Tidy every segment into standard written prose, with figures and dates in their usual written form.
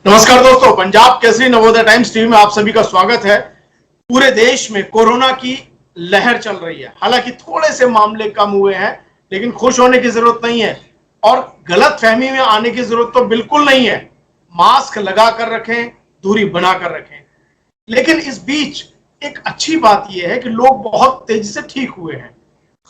नमस्कार दोस्तों, Punjab Kesari Navodaya times TV में आप सभी का स्वागत है। पूरे देश में कोरोना की लहर चल रही है। हालांकि थोड़े से मामले कम हुए हैं, लेकिन खुश होने की जरूरत नहीं है और गलत फहमी में आने की जरूरत तो बिल्कुल नहीं है। मास्क लगा कर रखें, दूरी बनाकर रखें। लेकिन इस बीच एक अच्छी बात यह है कि लोग बहुत तेजी से ठीक हुए हैं।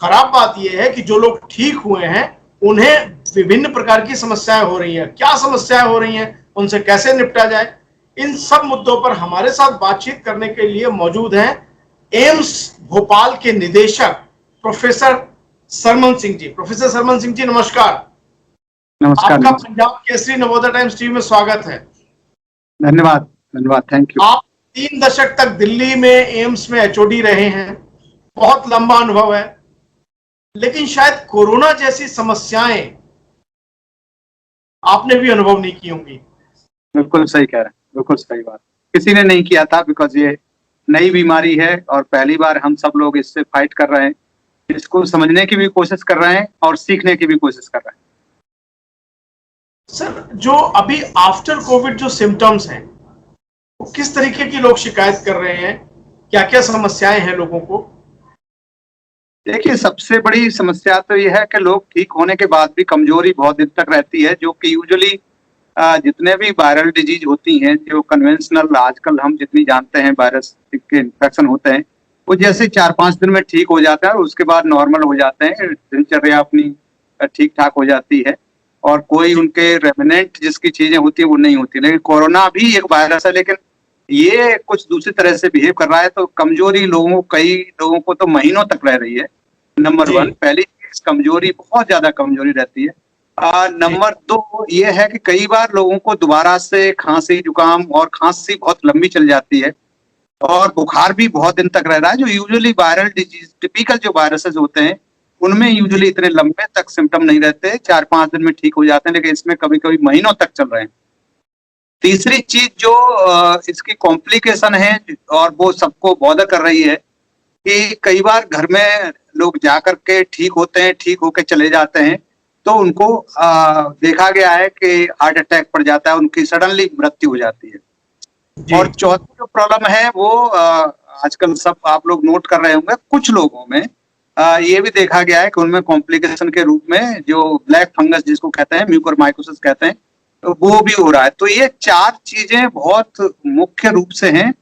खराब बात यह है कि जो लोग ठीक हुए हैं उन्हें विभिन्न प्रकार की समस्याएं हो रही हैं। क्या समस्याएं हो रही हैं, उनसे कैसे निपटा जाए, इन सब मुद्दों पर हमारे साथ बातचीत करने के लिए मौजूद हैं एम्स भोपाल के निदेशक प्रोफेसर सरमन सिंह जी। प्रोफेसर सरमन सिंह जी, नमस्कार। नमस्कार। आपका पंजाब केसरी नवोदय टाइम्स टीवी में स्वागत है। धन्यवाद धन्यवाद, थैंक यू। आप 3 दशक तक दिल्ली में एम्स में एचओडी रहे हैं, बहुत लंबा अनुभव है। लेकिन शायद कोरोना जैसी समस्याएं आपने भी अनुभव नहीं की होंगी। बिल्कुल सही कह रहे हैं, बिल्कुल सही बात। किसी ने नहीं किया था, बिकॉज ये नई बीमारी है और पहली बार हम सब लोग इससे फाइट कर रहे हैं। इसको समझने की भी कोशिश कर रहे हैं और सीखने की भी कोशिश कर रहे हैं। सर, जो अभी आफ्टर कोविड जो सिम्टम्स हैं, वो किस तरीके की लोग शिकायत कर रहे हैं? क्या क्या समस्याएं हैं लोगों को? देखिए, सबसे बड़ी समस्या तो यह है कि लोग ठीक होने के बाद भी कमजोरी बहुत दिन तक रहती है, जो कि यूजुअली जितने भी वायरल डिजीज होती हैं, जो कन्वेंशनल आजकल हम जितनी जानते हैं वायरस के इन्फेक्शन होते हैं, वो जैसे 4-5 दिन में ठीक हो जाता है और उसके बाद नॉर्मल हो जाते हैं, दिनचर्या अपनी ठीक ठाक हो जाती है और कोई उनके रेमिनेंट जिसकी चीजें होती है वो नहीं होती। लेकिन कोरोना भी एक वायरस है, लेकिन ये कुछ दूसरी तरह से बिहेव कर रहा है, तो कमजोरी कई लोगों को तो महीनों तक रह रही है। नंबर 1 पहली चीज, कमजोरी, बहुत ज्यादा कमजोरी रहती है। नंबर 2 ये है कि कई बार लोगों को दोबारा से खांसी जुकाम, और खांसी बहुत लंबी चल जाती है और बुखार भी बहुत दिन तक रह रहा है। जो यूजुअली वायरल डिजीज, टिपिकल जो वायरसेस होते हैं, उनमें यूजुअली इतने लंबे तक सिम्टम नहीं रहते, 4-5 दिन में ठीक हो जाते हैं, लेकिन इसमें कभी कभी महीनों तक चल रहे हैं। तीसरी चीज जो इसकी कॉम्प्लिकेशन है और वो सबको बॉदर कर रही है कि कई बार घर में लोग जाकर के ठीक होते हैं, ठीक होके चले जाते हैं, तो उनको देखा गया है कि हार्ट अटैक पड़ जाता है, उनकी सडनली मृत्यु हो जाती है। और चौथी जो प्रॉब्लम है वो आजकल सब आप लोग नोट कर रहे होंगे, कुछ लोगों में ये भी देखा गया है कि उनमें कॉम्प्लिकेशन के रूप में जो ब्लैक फंगस जिसको कहते हैं, म्यूकोरमाइकोसिस कहते हैं, तो वो भी हो रहा है। तो ये 4 चीजें बहुत मुख्य रूप से हैं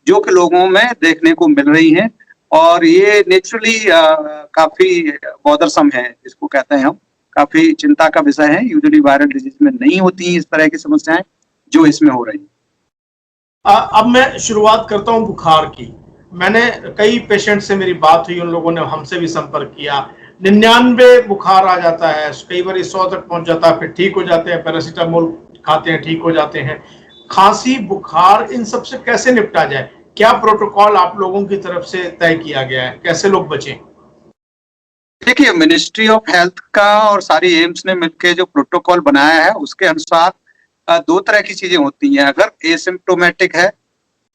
जो कि लोगों में देखने को मिल रही हैं और ये नेचुरली काफी बॉदरसम है, जिसको कहते हैं हम, काफी चिंता का विषय है। यूजुअली वायरल डिजीज में नहीं होती इस तरह की समस्याएं जो इसमें हो रही है। अब मैं शुरुआत करता हूं बुखार की। मैंने कई पेशेंट से मेरी बात हुई, उन लोगों ने हमसे भी संपर्क किया। 99 बुखार आ जाता है, कई बार 100 तक पहुंच जाता है, फिर ठीक हो जाते हैं, पैरासीटामोल खाते हैं, ठीक हो जाते हैं। खांसी, बुखार, इन सब से कैसे निपटा जाए? क्या प्रोटोकॉल आप लोगों की तरफ से तय किया गया है? कैसे लोग बचें? देखिए, मिनिस्ट्री ऑफ हेल्थ का और सारी एम्स ने मिलकर जो प्रोटोकॉल बनाया है, उसके अनुसार 2 तरह की चीजें होती हैं। अगर एसिम्प्टोमेटिक है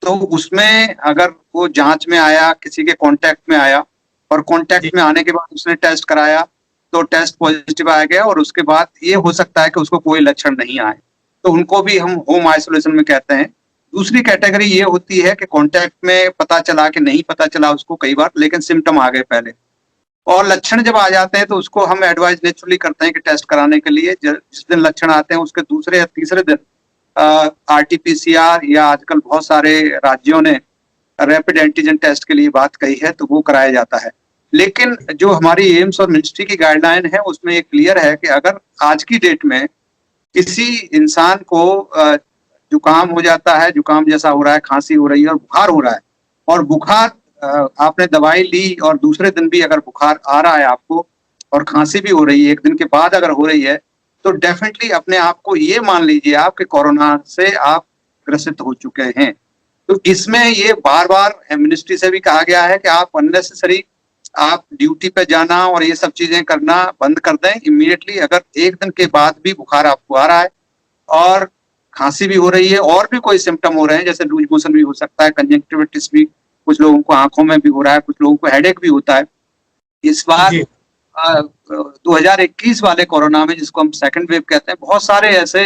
तो उसमें अगर वो जांच में आया, किसी के कांटेक्ट में आया और कांटेक्ट में आने के बाद उसने टेस्ट कराया तो टेस्ट पॉजिटिव आ गया और उसके बाद ये हो सकता है कि उसको कोई लक्षण नहीं आए, तो उनको भी हम होम आइसोलेशन में कहते हैं। दूसरी कैटेगरी ये होती है कि कांटेक्ट में पता चला कि नहीं पता चला उसको कई बार, लेकिन सिम्टम आ गए पहले और लक्षण जब आ जाते हैं तो उसको हम एडवाइस नेचुरली करते हैं कि टेस्ट कराने के लिए। जिस दिन लक्षण आते हैं उसके दूसरे या तीसरे दिन RT-PCR या आजकल बहुत सारे राज्यों ने रैपिड एंटीजन टेस्ट के लिए बात कही है, तो वो कराया जाता है। लेकिन जो हमारी एम्स और मिनिस्ट्री की गाइडलाइन है उसमें ये क्लियर है कि अगर आज की डेट में किसी इंसान को जुकाम हो जाता है, जुकाम जैसा हो रहा है, खांसी हो रही है और बुखार हो रहा है, और बुखार आपने दवाई ली और दूसरे दिन भी अगर बुखार आ रहा है आपको और खांसी भी हो रही है, 1 दिन के बाद अगर हो रही है, तो डेफिनेटली अपने आप को ये मान लीजिए आप कि कोरोना से आप ग्रसित हो चुके हैं। तो इसमें ये बार बार मिनिस्ट्री से भी कहा गया है कि आप अननेसेसरी आप ड्यूटी पे जाना और ये सब चीजें करना बंद कर दें इमीडिएटली। अगर 1 दिन के बाद भी बुखार आपको आ रहा है और खांसी भी हो रही है और भी कोई सिम्टम हो रहे हैं, जैसे लूज मोशन भी हो सकता है, कंजंक्टिविटिस भी, कुछ लोगों को आंखों में भी हो रहा है, कुछ लोगों को हेडेक भी होता है। इस बार 2021 वाले कोरोना में, जिसको हम सेकंड वेव कहते हैं, बहुत सारे ऐसे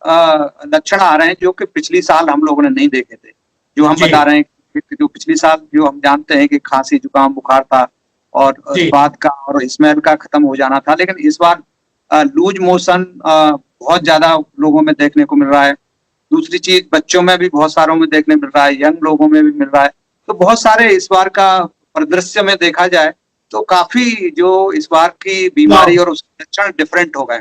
लक्षण आ रहे हैं जो कि पिछली साल हम लोगों ने नहीं देखे थे। जो हम जी बता रहे हैं कि जो पिछली साल जो हम जानते हैं कि खांसी, जुकाम, बुखार था और जी स्वाद का और स्मेल का खत्म हो जाना था, लेकिन इस बार लूज मोशन बहुत ज्यादा लोगों में देखने को मिल रहा है। दूसरी चीज, बच्चों में भी बहुत सारों में देखने मिल रहा है, यंग लोगों में भी मिल रहा है। तो बहुत सारे इस बार का परिदृश्य में देखा जाए तो काफी जो इस बार की बीमारी और उसके लक्षण डिफरेंट हो गए।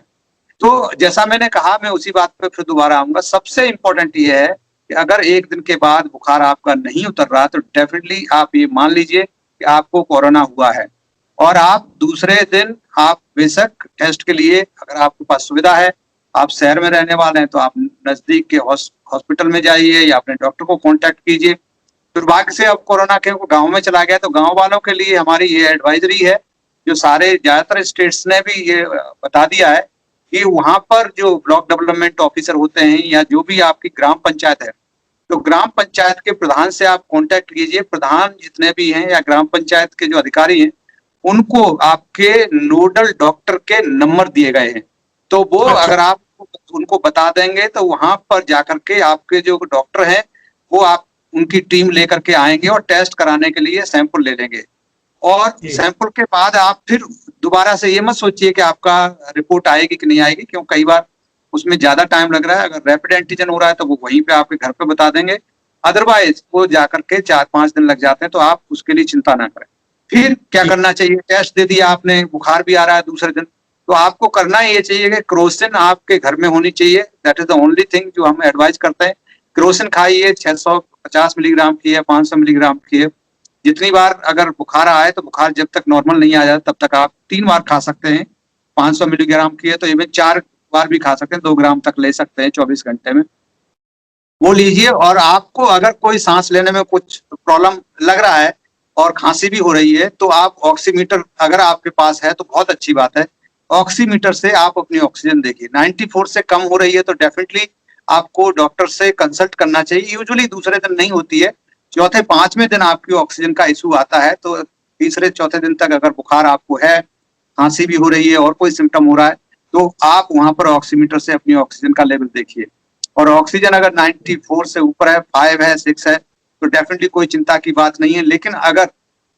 तो जैसा मैंने कहा, मैं उसी बात पे फिर दोबारा आऊंगा। सबसे इम्पोर्टेंट ये है कि अगर एक दिन के बाद बुखार आपका नहीं उतर रहा तो डेफिनेटली आप ये मान लीजिए कि आपको कोरोना हुआ है, और आप दूसरे दिन आप बेशक टेस्ट के लिए, अगर आपके पास सुविधा है, आप शहर में रहने वाले हैं तो आप नजदीक के हॉस्पिटल में जाइए या अपने डॉक्टर को कांटेक्ट कीजिए। दुर्भाग्य से अब कोरोना के गांव में चला गया, तो गांव वालों के लिए हमारी ये एडवाइजरी है, जो सारे ज्यादातर स्टेट्स ने भी ये बता दिया है कि वहां पर जो ब्लॉक डेवलपमेंट ऑफिसर होते हैं या जो भी आपकी ग्राम पंचायत है, तो ग्राम पंचायत के प्रधान से आप कांटेक्ट कीजिए। प्रधान जितने भी हैं या ग्राम पंचायत के जो अधिकारी हैं, उनको आपके नोडल डॉक्टर के नंबर दिए गए हैं, तो वो अच्छा अगर आप उनको बता देंगे तो वहां पर जाकर के आपके जो डॉक्टर हैं वो आप उनकी टीम लेकर के आएंगे और टेस्ट कराने के लिए सैंपल ले लेंगे। और जी सैंपल के बाद आप फिर दोबारा से ये मत सोचिए कि आपका रिपोर्ट आएगी कि नहीं आएगी, क्यों कई बार उसमें ज्यादा टाइम लग रहा है। अगर रैपिड एंटीजन हो रहा है तो वो वहीं पे आपके घर पे बता देंगे, अदरवाइज वो जाकर के 4-5 दिन लग जाते हैं, तो आप उसके लिए चिंता ना करें। फिर क्या जी करना चाहिए? टेस्ट दे दिया आपने, बुखार भी आ रहा है दूसरे दिन, तो आपको करना ये चाहिए कि क्रोसिन आपके घर में होनी चाहिए। That is the only thing जो हम एडवाइज करते हैं। क्रोसिन खाइए, 650 मिलीग्राम की है, 500 मिलीग्राम की है। जितनी बार अगर बुखार आए, तो बुखार जब तक नॉर्मल नहीं आ जाता तब तक आप 3 बार खा सकते हैं। 500 मिलीग्राम की है तो इवन 4 बार भी खा सकते हैं, 2 ग्राम तक ले सकते हैं 24 घंटे में। वो लीजिए। और आपको अगर कोई सांस लेने में कुछ प्रॉब्लम लग रहा है और खांसी भी हो रही है, तो आप ऑक्सीमीटर अगर आपके पास है तो बहुत अच्छी बात है। ऑक्सीमीटर से आप अपनी ऑक्सीजन देखिए, 94 से कम हो रही है तो डेफिनेटली आपको डॉक्टर से कंसल्ट करना चाहिए। यूजुअली दूसरे दिन नहीं होती है, चौथे 5वें दिन आपकी ऑक्सीजन का इशू आता है। तो तीसरे चौथे दिन तक अगर बुखार आपको है, खांसी भी हो रही है और कोई सिम्टम हो रहा है, तो आप वहां पर ऑक्सीमीटर से अपनी ऑक्सीजन का लेवल देखिए। और ऑक्सीजन अगर 94 से ऊपर है, 5 है, 6 है, तो डेफिनेटली कोई चिंता की बात नहीं है। लेकिन अगर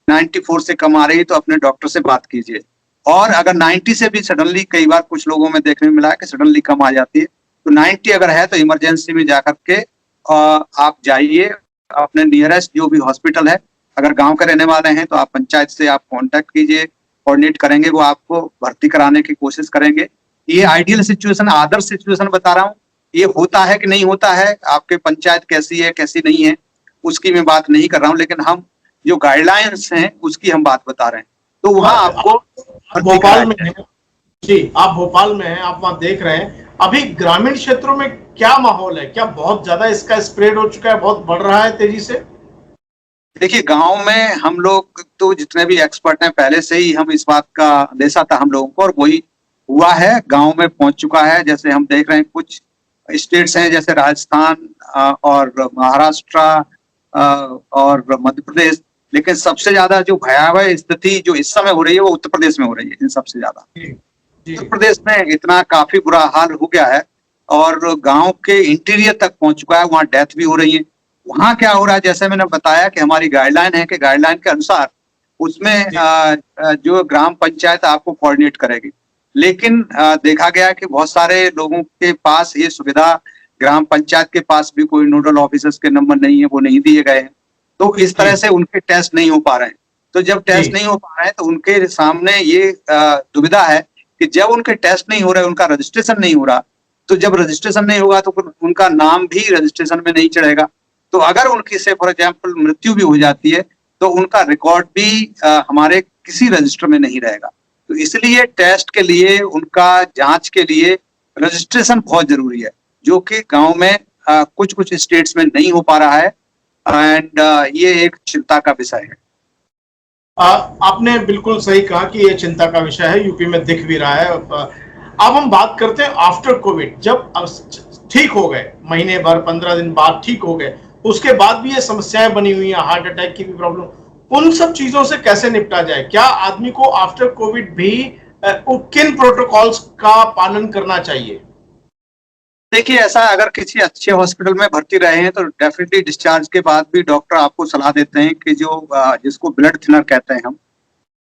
94 से कम आ रही है तो अपने डॉक्टर से बात कीजिए। और अगर 90 से भी सडनली, कई बार कुछ लोगों में देखने में मिला है कि सडनली कम आ जाती है, तो 90 अगर है तो इमरजेंसी में जाकर के आप जाइए अपने नियरेस्ट जो भी हॉस्पिटल है। अगर गांव के रहने वाले हैं तो आप पंचायत से आप कांटेक्ट कीजिए, कोऑर्डिनेट करेंगे, वो आपको भर्ती कराने की कोशिश करेंगे। ये आइडियल सिचुएशन, आदर्श सिचुएशन बता रहा हूँ। ये होता है कि नहीं होता है, आपके पंचायत कैसी है कैसी नहीं है उसकी मैं बात नहीं कर रहा हूँ, लेकिन हम जो गाइडलाइंस हैं उसकी हम बात बता रहे हैं। तो वहां आपको भोपाल में है जी, आप भोपाल में हैं, आप वहां देख रहे हैं। अभी ग्रामीण क्षेत्रों में क्या माहौल है? क्या बहुत ज्यादा इसका स्प्रेड हो चुका है, बहुत बढ़ रहा है तेजी से? देखिए, गांव में हम लोग तो जितने भी एक्सपर्ट हैं, पहले से ही हम इस बात का अंदेशा था हम लोगों को, और वही हुआ है, गांव में पहुंच चुका है। जैसे हम देख रहे हैं कुछ स्टेट्स हैं जैसे राजस्थान और महाराष्ट्र और मध्य प्रदेश, लेकिन सबसे ज्यादा जो भयावह स्थिति जो इस समय हो रही है वो उत्तर प्रदेश में हो रही है। इन सबसे ज्यादा जी जी उत्तर प्रदेश में इतना काफी बुरा हाल हो गया है और गांव के इंटीरियर तक पहुंच चुका है, वहां डेथ भी हो रही है। वहां क्या हो रहा है, जैसे मैंने बताया कि हमारी गाइडलाइन है कि गाइडलाइन के अनुसार उसमें जो ग्राम पंचायत आपको कोऑर्डिनेट करेगी। लेकिन देखा गया कि बहुत सारे लोगों के पास ये सुविधा, ग्राम पंचायत के पास भी कोई नोडल ऑफिसर्स के नंबर नहीं है, वो नहीं दिए गए हैं, तो इस तरह से उनके टेस्ट नहीं हो पा रहे हैं। तो जब टेस्ट नहीं हो पा रहे हैं तो उनके सामने ये दुविधा है कि जब उनके टेस्ट नहीं हो रहे, उनका रजिस्ट्रेशन नहीं हो रहा, तो जब रजिस्ट्रेशन नहीं होगा तो फिर उनका नाम भी रजिस्ट्रेशन में नहीं चढ़ेगा। तो अगर उनकी से फॉर एग्जाम्पल मृत्यु भी हो जाती है तो उनका रिकॉर्ड भी हमारे किसी रजिस्टर में नहीं रहेगा। तो इसलिए टेस्ट के लिए, उनका जांच के लिए रजिस्ट्रेशन बहुत जरूरी है, जो कि गांव में कुछ कुछ स्टेट्स में नहीं हो पा रहा है। एंड ये एक चिंता का विषय है। आपने बिल्कुल सही कहा कि ये चिंता का विषय है, यूपी में दिख भी रहा है। अब हम बात करते हैं आफ्टर कोविड, जब ठीक हो गए, महीने भर 15 दिन बाद ठीक हो गए, उसके बाद भी ये समस्याएं बनी हुई हैं, हार्ट अटैक की भी प्रॉब्लम, उन सब चीजों से कैसे निपटा जाए? क्या आदमी को आफ्टर कोविड भी किन प्रोटोकॉल्स का पालन करना चाहिए? देखिए, ऐसा अगर किसी अच्छे हॉस्पिटल में भर्ती रहे हैं तो डेफिनेटली डिस्चार्ज के बाद भी डॉक्टर आपको सलाह देते हैं कि जो जिसको ब्लड थिनर कहते हैं हम,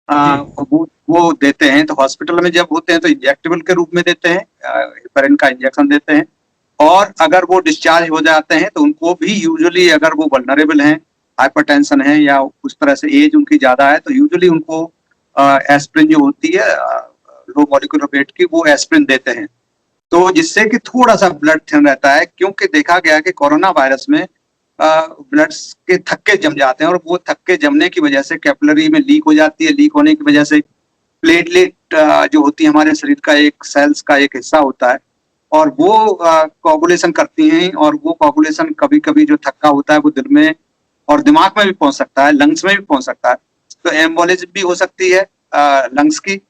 जी वो देते हैं। तो हॉस्पिटल में जब होते हैं तो इंजेक्टेबल के रूप में देते हैं, हेपरिन का इंजेक्शन देते हैं। और अगर वो डिस्चार्ज हो जाते हैं तो उनको भी यूजुअली, अगर वो वल्नरेबल हैं, हाइपरटेंशन है या उस तरह से एज उनकी ज्यादा है, तो यूजुअली उनको एस्प्रिन जो होती है लो मॉलिक्यूलर वेट की, वो एस्प्रिन देते हैं। तो जिससे कि थोड़ा सा ब्लड थिन रहता है, क्योंकि देखा गया कि कोरोना वायरस में ब्लड के थक्के जम जाते हैं और वो थक्के जमने की वजह से कैपिलरी में लीक हो जाती है। लीक होने की वजह से प्लेटलेट जो होती है हमारे शरीर का एक सेल्स का एक हिस्सा होता है, और वो कोगुलेशन करती हैं, और वो कोगुलेशन कभी कभी जो थक्का होता है वो दिल में और दिमाग में भी पहुंच सकता है, लंग्स में भी पहुंच सकता है। तो एम्बोलिज्म भी हो सकती है लंग्स की,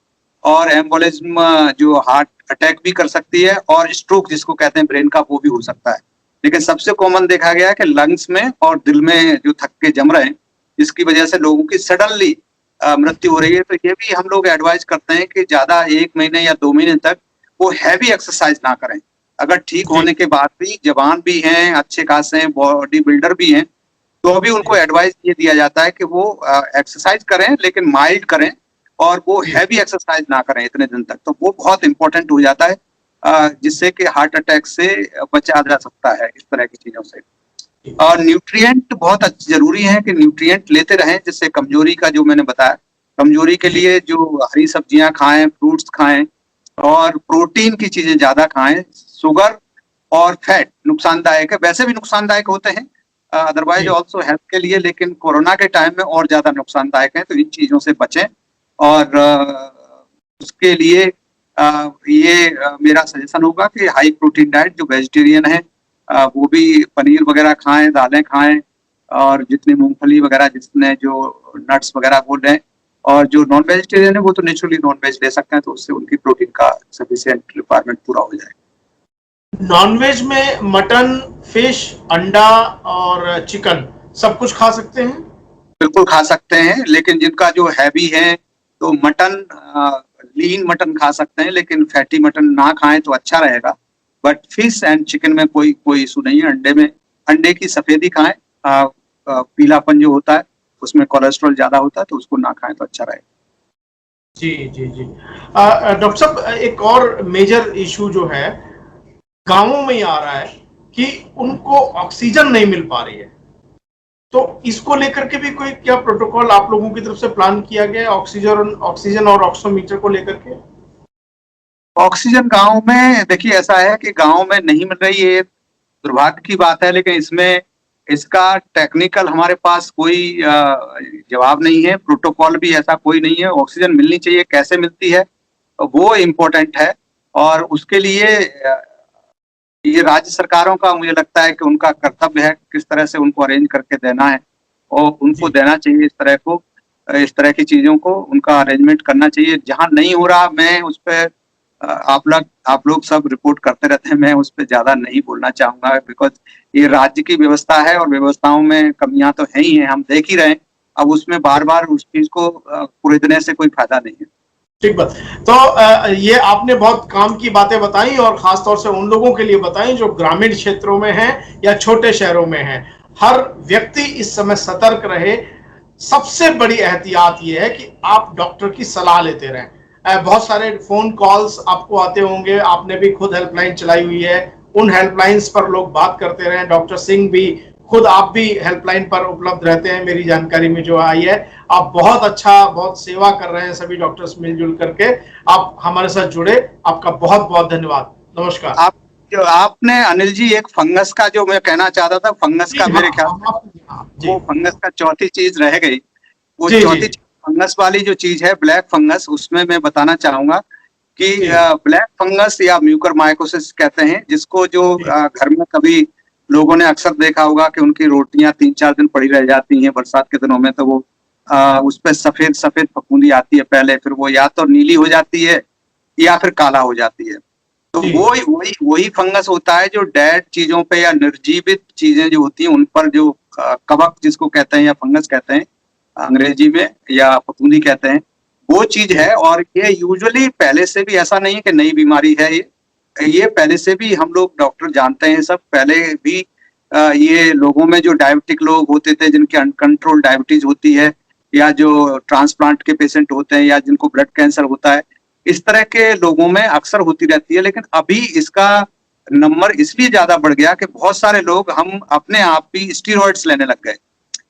और एम्बोलिज्म जो हार्ट अटैक भी कर सकती है, और स्ट्रोक जिसको कहते हैं ब्रेन का, वो भी हो सकता है। लेकिन सबसे कॉमन देखा गया है कि लंग्स में और दिल में जो थक्के जम रहे हैं, इसकी वजह से लोगों की सडनली मृत्यु हो रही है। तो ये भी हम लोग एडवाइज करते हैं कि ज्यादा 1 महीने या 2 महीने तक वो हैवी एक्सरसाइज ना करें। अगर ठीक होने के बाद भी जवान भी हैं, अच्छे खासे हैं, बॉडी बिल्डर भी हैं, तो भी उनको एडवाइस ये दिया जाता है कि वो एक्सरसाइज करें, लेकिन माइल्ड करें, और वो हैवी एक्सरसाइज ना करें इतने दिन तक। तो वो बहुत इंपॉर्टेंट हो जाता है, जिससे कि हार्ट अटैक से बचा जा सकता है, इस तरह की चीजों से। और न्यूट्रिएंट बहुत जरूरी है कि न्यूट्रिएंट लेते रहें, जिससे कमजोरी का, जो मैंने बताया, कमजोरी के लिए जो हरी सब्जियां खाएं, फ्रूट्स खाएं, और प्रोटीन की चीजें ज्यादा खाएं। शुगर और फैट नुकसानदायक है, वैसे भी नुकसानदायक होते हैं अदरवाइज ऑल्सो हेल्थ के लिए, लेकिन कोरोना के टाइम में और ज्यादा नुकसानदायक है। तो इन चीजों से बचें, और उसके लिए ये मेरा सजेशन होगा कि हाई प्रोटीन डाइट, जो वेजिटेरियन है वो भी पनीर वगैरह खाएं, दालें खाएं, और जितनी मूंगफली वगैरह, जितने जो नट्स वगैरह वो लें। और जो नॉन वेजिटेरियन है वो तो नेचुरली नॉन वेज ले सकते हैं, तो उससे उनकी प्रोटीन का सफिशिएंट रिक्वायरमेंट पूरा हो जाएगा। नॉनवेज में मटन, फिश, अंडा और चिकन सब कुछ खा सकते हैं? बिल्कुल खा सकते हैं, लेकिन जिनका जो हैवी है तो मटन, लीन मटन खा सकते हैं, लेकिन फैटी मटन ना खाएं तो अच्छा रहेगा। बट फिश एंड चिकन में कोई इशू नहीं है। अंडे की सफेदी खाएं, पीलापन जो होता है उसमें कोलेस्ट्रॉल ज्यादा होता है, तो उसको ना खाएं तो अच्छा रहेगा। जी जी जी। डॉक्टर साहब, एक और मेजर इशू जो है गांवों में आ रहा है कि उनको ऑक्सीजन नहीं मिल पा रही है, तो इसको लेकर के भी कोई क्या प्रोटोकॉल आप लोगों की तरफ से प्लान किया गया है ऑक्सीजन और ऑक्सीमीटर को लेकर के? ऑक्सीजन गांव में, देखिए ऐसा है कि गांव में नहीं मिल रही है, दुर्भाग्य की बात है, लेकिन इसमें इसका टेक्निकल हमारे पास कोई जवाब नहीं है, प्रोटोकॉल भी ऐसा कोई नहीं है। ऑक्सीजन मिलनी चाहिए, कैसे मिलती है वो इम्पोर्टेंट है, और उसके लिए ये राज्य सरकारों का, मुझे लगता है कि उनका कर्तव्य है किस तरह से उनको अरेंज करके देना है, और उनको देना चाहिए इस तरह की चीजों को उनका अरेंजमेंट करना चाहिए। जहां नहीं हो रहा, मैं उस पर आप लोग सब रिपोर्ट करते रहते हैं, मैं उस पर ज्यादा नहीं बोलना चाहूंगा, बिकॉज ये राज्य की व्यवस्था है और व्यवस्थाओं में कमियां तो है ही हैं, हम देख ही रहे हैं। अब उसमें बार बार उस चीज को कुरेदने से कोई फायदा नहीं है। ठीक बात। तो ये आपने बहुत काम की बातें बताई, और खासतौर से उन लोगों के लिए बताई जो ग्रामीण क्षेत्रों में हैं या छोटे शहरों में हैं। हर व्यक्ति इस समय सतर्क रहे। सबसे बड़ी एहतियात ये है कि आप डॉक्टर की सलाह लेते रहें। बहुत सारे फोन कॉल्स आपको आते होंगे, आपने भी खुद हेल्पलाइन चलाई हुई है, उन हेल्पलाइंस पर लोग बात करते रहें। डॉक्टर सिंह भी खुद, आप भी हेल्पलाइन पर उपलब्ध रहते हैं, मेरी जानकारी में जो आई है। आप बहुत अच्छा, बहुत सेवा कर रहे हैं, सभी डॉक्टर्स मिलजुल करके। आप हमारे साथ जुड़े, आपका बहुत बहुत धन्यवाद। नमस्कार। आपने अनिल जी एक फंगस का, जो मैं कहना चाहता था, फंगस का मेरे ख्याल से वो फंगस का चौथी चीज रह गई। वो चौथी फंगस वाली जो चीज है, ब्लैक फंगस, उसमें मैं बताना चाहूंगा कि ब्लैक फंगस या म्यूकरमाइकोसिस कहते हैं, जिसको जो घर में कभी लोगों ने अक्सर देखा होगा कि उनकी रोटियां 3-4 दिन पड़ी रह जाती हैं बरसात के दिनों में, तो वो उस पर सफेद सफेद फफूंदी आती है पहले, फिर वो या तो नीली हो जाती है या फिर काला हो जाती है। तो वही फंगस होता है जो डेड चीजों पे या निर्जीवित चीजें जो होती हैं उन पर, जो कवक जिसको कहते हैं या फंगस कहते हैं अंग्रेजी में, या फफूंदी कहते हैं, वो चीज है। और ये यूजुअली पहले से भी ऐसा नहीं है कि नई बीमारी है ये, ये पहले से भी हम लोग डॉक्टर जानते हैं, सब पहले भी ये लोगों में जो डायबिटिक लोग होते थे, जिनकी अनकंट्रोल डायबिटीज होती है, या जो ट्रांसप्लांट के पेशेंट होते हैं, या जिनको ब्लड कैंसर होता है, इस तरह के लोगों में अक्सर होती रहती है। लेकिन अभी इसका नंबर इसलिए ज्यादा बढ़ गया कि बहुत सारे लोग हम अपने आप भी स्टीरॉइड्स लेने लग गए।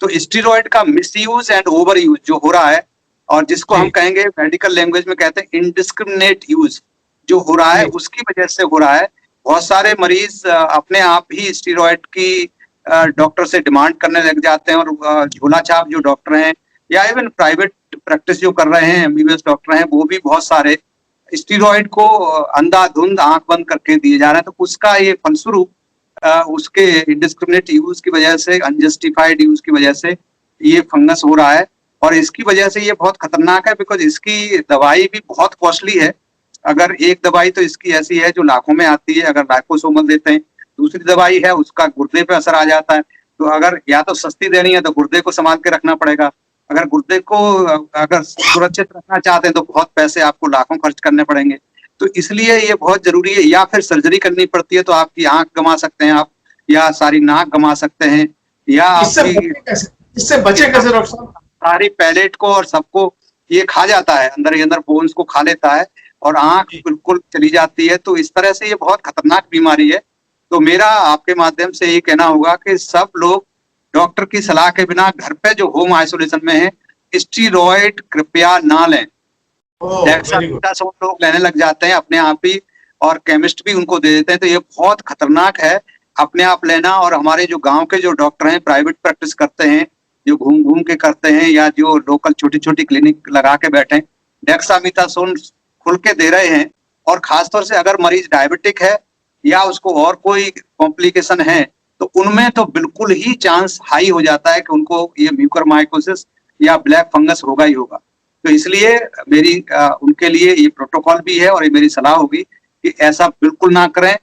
तो स्टीरॉइड का मिसयूज एंड ओवर यूज जो हो रहा है, और जिसको हम कहेंगे मेडिकल लैंग्वेज में कहते हैं इनडिस्क्रिमिनेट यूज जो हो रहा है, उसकी वजह से हो रहा है। बहुत सारे मरीज अपने आप ही स्टीरॉइड की डॉक्टर से डिमांड करने लग जाते हैं, और झोला छाप जो डॉक्टर हैं या इवन प्राइवेट प्रैक्टिस जो कर रहे हैं एमबीबीएस डॉक्टर हैं, वो भी बहुत सारे स्टीरॉइड को अंधाधुंध आंख बंद करके दिए जा रहे हैं। तो उसका ये फलस्वरूप उसके इनडिस्क्रिमिनेट यूज की वजह से, अनजस्टिफाइड यूज की वजह से ये फंगस हो रहा है। और इसकी वजह से ये बहुत खतरनाक है, बिकॉज इसकी दवाई भी बहुत कॉस्टली है। अगर एक दवाई तो इसकी ऐसी है जो लाखों में आती है, अगर लाइपोसोमल देते हैं। दूसरी दवाई है उसका गुर्दे पे असर आ जाता है। तो अगर या तो सस्ती देनी है तो गुर्दे को संभाल के रखना पड़ेगा, अगर गुर्दे को अगर सुरक्षित रखना चाहते हैं तो बहुत पैसे आपको लाखों खर्च करने पड़ेंगे। तो इसलिए ये बहुत जरूरी है। या फिर सर्जरी करनी पड़ती है तो आपकी आंख गंवा सकते हैं आप, या सारी नाक गंवा सकते हैं, या इससे बचे कैसे डॉक्टर साहब? सारी पैलेट को और सबको ये खा जाता है, अंदर ही अंदर बोन्स को खा लेता है, और आंख बिल्कुल चली जाती है। तो इस तरह से ये बहुत खतरनाक बीमारी है। तो मेरा आपके माध्यम से ये कहना होगा कि सब लोग डॉक्टर की सलाह के बिना घर पे जो होम आइसोलेशन में है, स्टीरॉइड कृपया ना लें। लोग लेने लग जाते हैं अपने आप ही, और केमिस्ट भी उनको दे देते हैं। तो ये बहुत खतरनाक है अपने आप लेना। और हमारे जो गांव के जो डॉक्टर हैं, प्राइवेट प्रैक्टिस करते हैं, जो घूम घूम के करते हैं, या जो लोकल छोटी छोटी क्लिनिक लगा के बैठे, डेक्सामेथासोन खुल के दे रहे हैं। और खासतौर से अगर मरीज डायबिटिक है या उसको और कोई कॉम्प्लिकेशन है, तो उनमें तो बिल्कुल ही चांस हाई हो जाता है कि उनको ये म्यूकरमाइकोसिस या ब्लैक फंगस होगा ही होगा। तो इसलिए मेरी उनके लिए ये प्रोटोकॉल भी है, और ये मेरी सलाह होगी कि ऐसा बिल्कुल ना करें।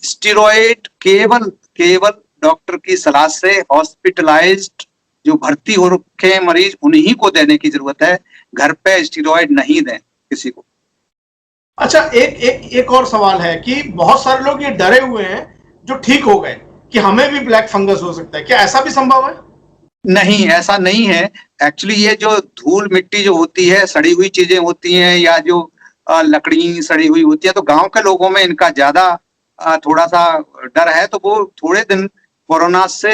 स्टीरॉइड केवल डॉक्टर की सलाह से हॉस्पिटलाइज्ड जो भर्ती हो रखे हैं मरीज, उन्हीं को देने की जरूरत है। घर पे स्टीरॉइड नहीं दें किसी को। अच्छा, एक और सवाल है कि बहुत सारे लोग ये डरे हुए हैं जो ठीक हो गए कि हमें भी ब्लैक फंगस हो सकता है, क्या ऐसा भी संभव है? नहीं, ऐसा नहीं है। एक्चुअली ये जो धूल मिट्टी जो होती है, सड़ी हुई चीजें होती हैं, या जो लकड़ी सड़ी हुई होती है, तो गांव के लोगों में इनका ज्यादा थोड़ा सा डर है। तो वो थोड़े दिन कोरोना से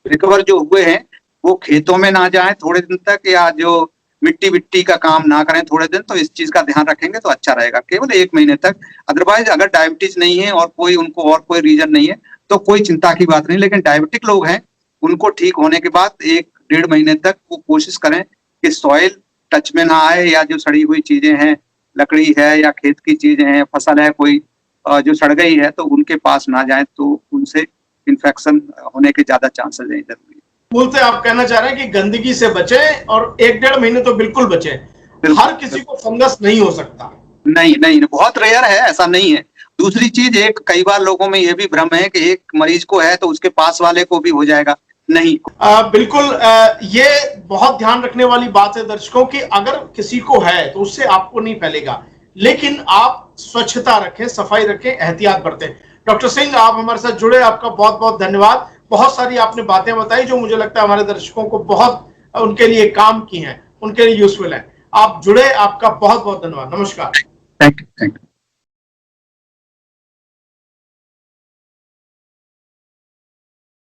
रिकवर जो हुए हैं, वो खेतों में ना जाएं थोड़े दिन तक, या जो मिट्टी का काम ना करें थोड़े दिन। तो इस चीज का ध्यान रखेंगे तो अच्छा रहेगा, केवल 1 महीने तक। अदरवाइज अगर डायबिटीज नहीं है और कोई उनको और कोई रीजन नहीं है तो कोई चिंता की बात नहीं। लेकिन डायबिटिक लोग हैं, उनको ठीक होने के बाद 1-1.5 महीने तक वो कोशिश करें कि सॉइल टच में ना आए, या जो सड़ी हुई चीजें हैं, लकड़ी है या खेत की चीजें हैं, फसल है कोई जो सड़ गई है, तो उनके पास ना जाए, तो उनसे इन्फेक्शन होने के ज्यादा चांसेस हैं। जरूरी बोलते आप कहना चाह रहे हैं कि गंदगी से बचें, और 1-1.5 महीने तो बिल्कुल बचें। हर किसी को फंगस नहीं हो सकता। नहीं, बहुत रेयर है, ऐसा नहीं है। दूसरी चीज, एक कई बार लोगों में ये भी भ्रम है कि एक मरीज को है तो उसके पास वाले को भी हो जाएगा। नहीं, बिल्कुल ये बहुत ध्यान रखने वाली बात है दर्शकों की, अगर किसी को है तो उससे आपको नहीं फैलेगा। लेकिन आप स्वच्छता रखें, सफाई रखें, एहतियात बरतें। डॉक्टर सिंह, आप हमारे साथ जुड़े, आपका बहुत बहुत धन्यवाद। बहुत सारी आपने बातें बताई जो मुझे लगता है हमारे दर्शकों को बहुत उनके लिए काम की हैं, उनके लिए यूजफुल है। आप जुड़े, आपका बहुत बहुत धन्यवाद। नमस्कार। Thank you.